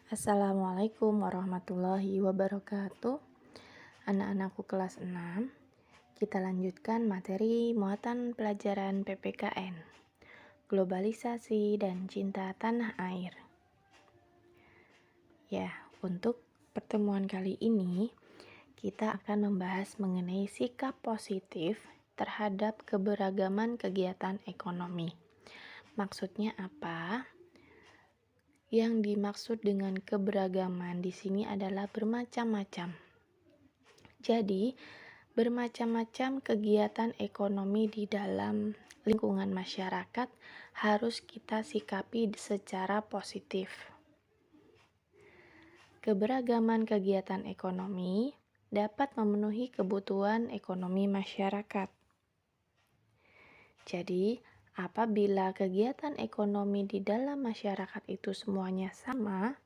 Assalamualaikum warahmatullahi wabarakatuh. Anak-anakku kelas 6, kita lanjutkan materi muatan pelajaran PPKN, globalisasi dan cinta tanah air. Ya, untuk pertemuan kali ini kita akan membahas mengenai sikap positif terhadap keberagaman kegiatan ekonomi. Maksudnya apa? Yang dimaksud dengan keberagaman di sini adalah bermacam-macam. Jadi, bermacam-macam kegiatan ekonomi di dalam lingkungan masyarakat harus kita sikapi secara positif. Keberagaman kegiatan ekonomi dapat memenuhi kebutuhan ekonomi masyarakat. Jadi, apabila kegiatan ekonomi di dalam masyarakat itu semuanya sama,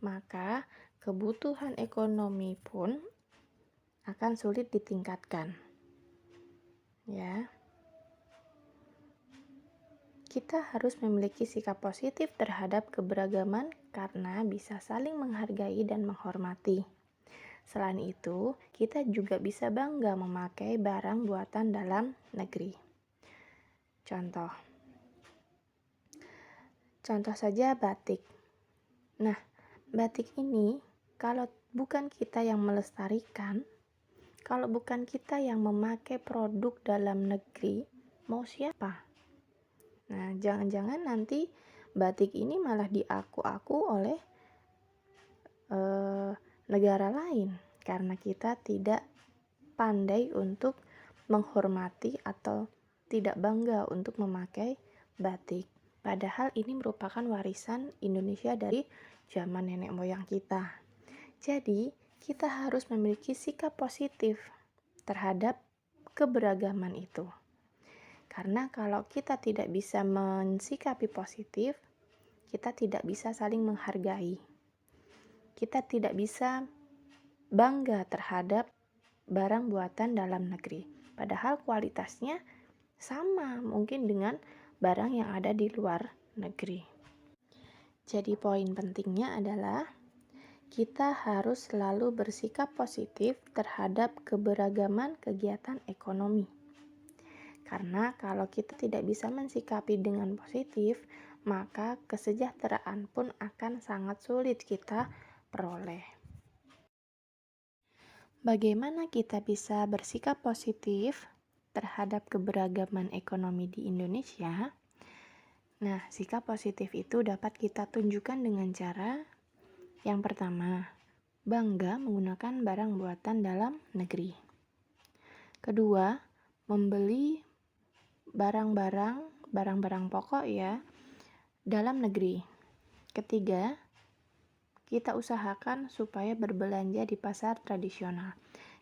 maka kebutuhan ekonomi pun akan sulit ditingkatkan. Ya. Kita harus memiliki sikap positif terhadap keberagaman karena bisa saling menghargai dan menghormati. Selain itu, kita juga bisa bangga memakai barang buatan dalam negeri. Contoh saja batik. Nah, batik ini kalau bukan kita yang melestarikan, kalau bukan kita yang memakai produk dalam negeri, mau siapa? Nah, jangan-jangan nanti batik ini malah diaku-aku oleh negara lain karena kita tidak pandai untuk menghormati atau tidak bangga untuk memakai batik. Padahal ini merupakan warisan Indonesia dari zaman nenek moyang kita. Jadi, kita harus memiliki sikap positif terhadap keberagaman itu. Karena kalau kita tidak bisa mensikapi positif, kita tidak bisa saling menghargai. Kita tidak bisa bangga terhadap barang buatan dalam negeri. Padahal kualitasnya sama mungkin dengan barang yang ada di luar negeri. Jadi poin pentingnya adalah kita harus selalu bersikap positif terhadap keberagaman kegiatan ekonomi. Karena kalau kita tidak bisa mensikapi dengan positif, maka kesejahteraan pun akan sangat sulit kita peroleh. Bagaimana kita bisa bersikap positif terhadap keberagaman ekonomi di Indonesia? Nah, sikap positif itu dapat kita tunjukkan dengan cara yang pertama, bangga menggunakan barang buatan dalam negeri. Kedua, membeli barang-barang pokok ya dalam negeri. Ketiga, kita usahakan supaya berbelanja di pasar tradisional.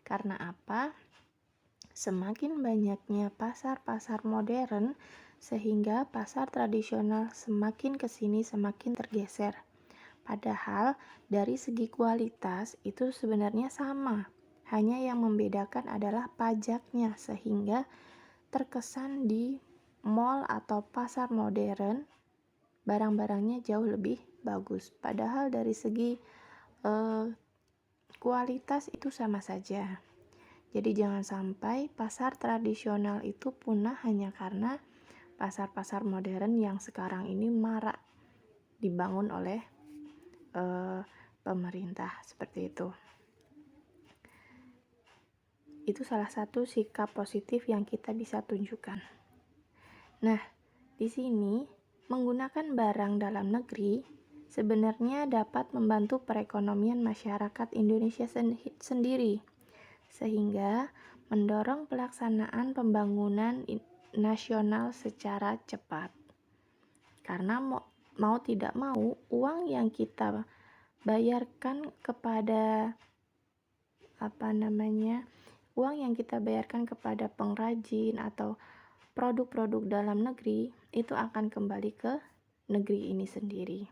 Karena apa? Semakin banyaknya pasar-pasar modern sehingga pasar tradisional semakin kesini semakin tergeser. Padahal dari segi kualitas itu sebenarnya sama. Hanya yang membedakan adalah pajaknya sehingga terkesan di mall atau pasar modern barang-barangnya jauh lebih bagus. Padahal dari segi kualitas itu sama saja. Jadi jangan sampai pasar tradisional itu punah hanya karena pasar-pasar modern yang sekarang ini marak dibangun oleh pemerintah seperti itu. Itu salah satu sikap positif yang kita bisa tunjukkan. Nah, di sini menggunakan barang dalam negeri sebenarnya dapat membantu perekonomian masyarakat Indonesia sendiri, sehingga mendorong pelaksanaan pembangunan nasional secara cepat. Karena mau tidak mau, uang yang kita bayarkan kepada pengrajin atau produk-produk dalam negeri itu akan kembali ke negeri ini sendiri.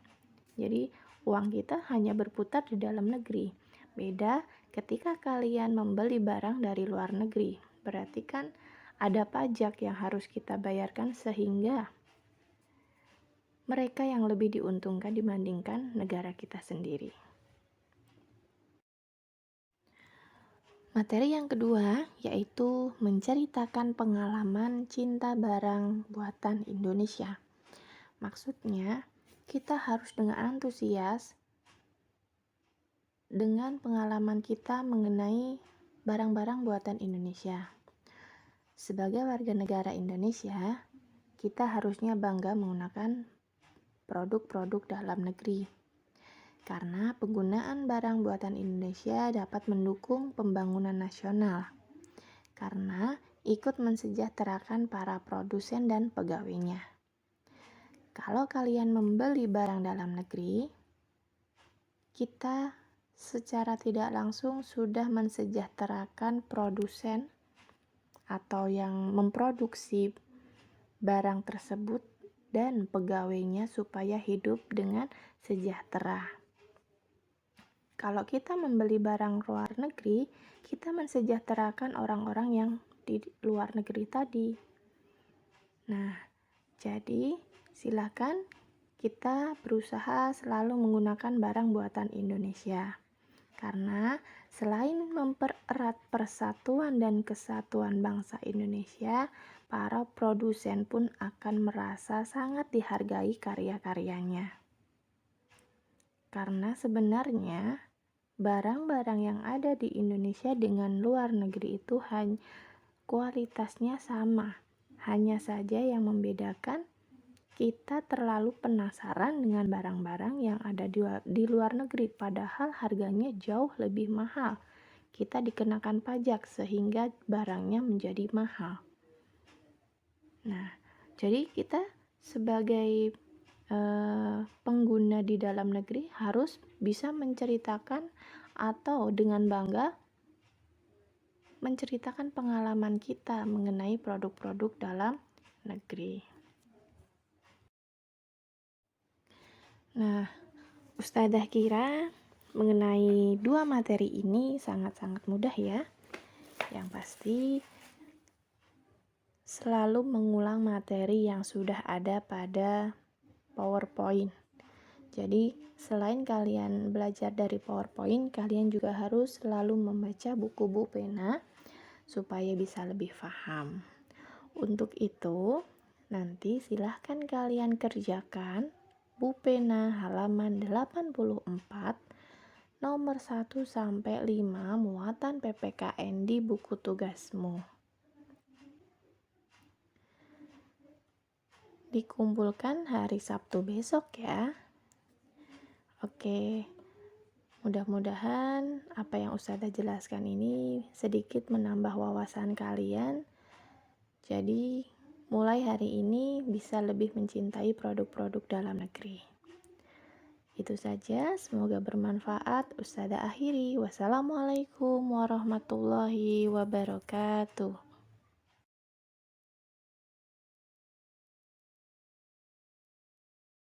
Jadi uang kita hanya berputar di dalam negeri. Beda ketika kalian membeli barang dari luar negeri. Berarti kan ada pajak yang harus kita bayarkan sehingga mereka yang lebih diuntungkan dibandingkan negara kita sendiri. Materi yang kedua yaitu menceritakan pengalaman cinta barang buatan Indonesia. Maksudnya, kita harus dengan antusias dengan pengalaman kita mengenai barang-barang buatan Indonesia. Sebagai warga negara Indonesia, kita harusnya bangga menggunakan produk-produk dalam negeri. Karena penggunaan barang buatan Indonesia dapat mendukung pembangunan nasional. Karena ikut mensejahterakan para produsen dan pegawainya. Kalau kalian membeli barang dalam negeri, kita secara tidak langsung sudah mensejahterakan produsen atau yang memproduksi barang tersebut dan pegawainya supaya hidup dengan sejahtera. Kalau kita membeli barang luar negeri, kita mensejahterakan orang-orang yang di luar negeri tadi. Nah, jadi silakan kita berusaha selalu menggunakan barang buatan Indonesia. Karena selain mempererat persatuan dan kesatuan bangsa Indonesia, para produsen pun akan merasa sangat dihargai karya-karyanya. Karena sebenarnya barang-barang yang ada di Indonesia dengan luar negeri itu kualitasnya sama. Hanya saja yang membedakan kita terlalu penasaran dengan barang-barang yang ada di luar negeri, padahal harganya jauh lebih mahal. Kita dikenakan pajak sehingga barangnya menjadi mahal. Nah, jadi kita sebagai pengguna di dalam negeri harus bisa menceritakan atau dengan bangga menceritakan pengalaman kita mengenai produk-produk dalam negeri. Nah, Ustadzah kira mengenai dua materi ini sangat-sangat mudah ya. Yang pasti selalu mengulang materi yang sudah ada pada PowerPoint. Jadi, selain kalian belajar dari PowerPoint, kalian juga harus selalu membaca buku-buku pena supaya bisa lebih paham. Untuk itu, nanti silahkan kalian kerjakan buku pena halaman 84 nomor 1 sampai 5 muatan PPKN di buku tugasmu. Dikumpulkan hari Sabtu besok ya. Oke. Mudah-mudahan apa yang Ustadzah jelaskan ini sedikit menambah wawasan kalian. Jadi, mulai hari ini bisa lebih mencintai produk-produk dalam negeri. Itu saja, semoga bermanfaat. Ustadzah akhiri. Wassalamualaikum warahmatullahi wabarakatuh.